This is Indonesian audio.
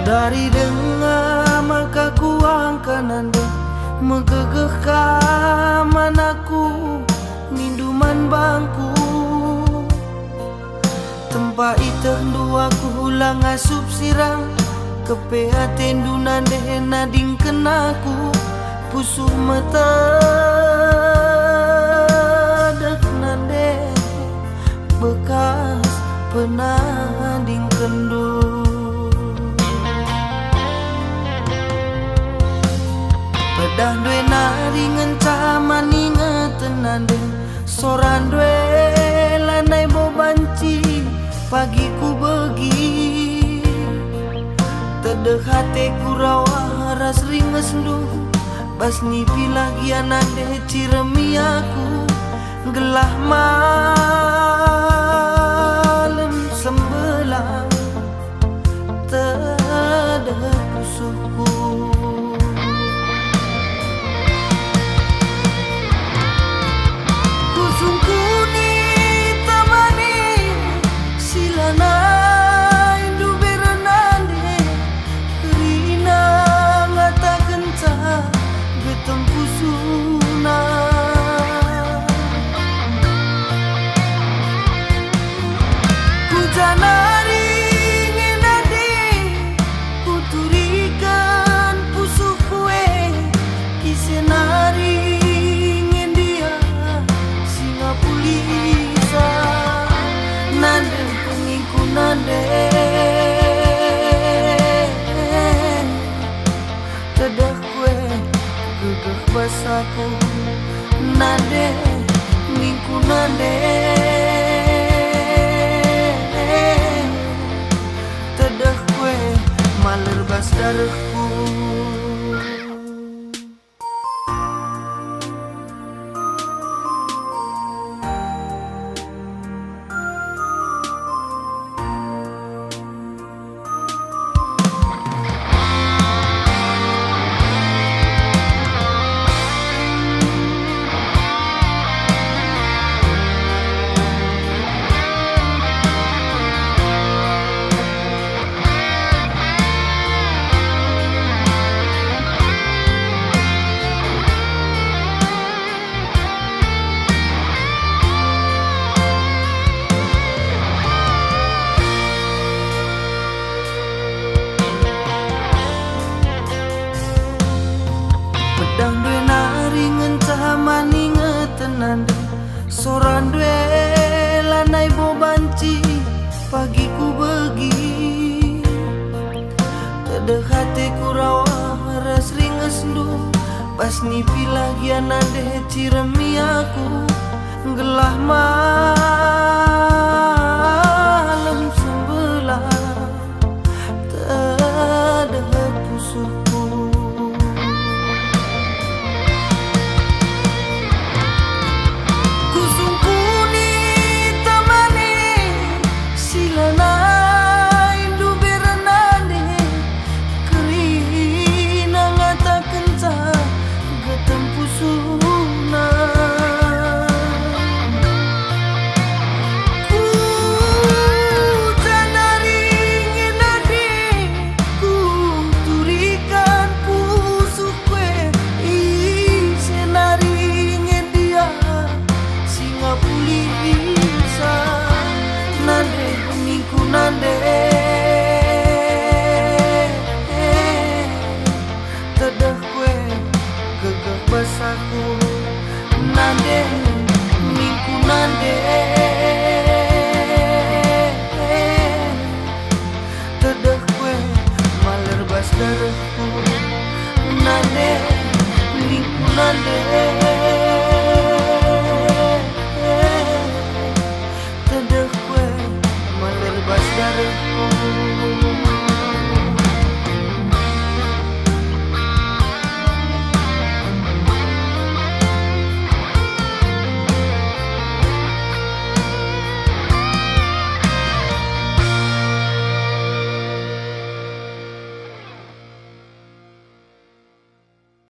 Dari dengar maka ku angkat nanda megegehkan manaku minduman bangku tempat itah dua ku hulang asup sirang kepea tendu nande nading kenaku pusuh mata dek nande bekas penanding kendu pedah dwe nari ngencaman ingetenande soran dwe lanai bo banci pagi ku begi tedeh hate ku rawa ras ringes lu bas nipi lagi anande ciremi aku gelah malam sembelang tedeh pusuhku tedah kue gegeh basaku nande mingku nande tedah kue maler bas darahku pedang dwe nari ngencaman ingetenande soran dwe lanai bo banci pagi ku begi tedeh hati ku rawa ras ringes lu pas nipi lagi anande ciremi aku gelah malam sembelang tedeh pusuhku tedah kue gegeh basaku nande terku nande niku nande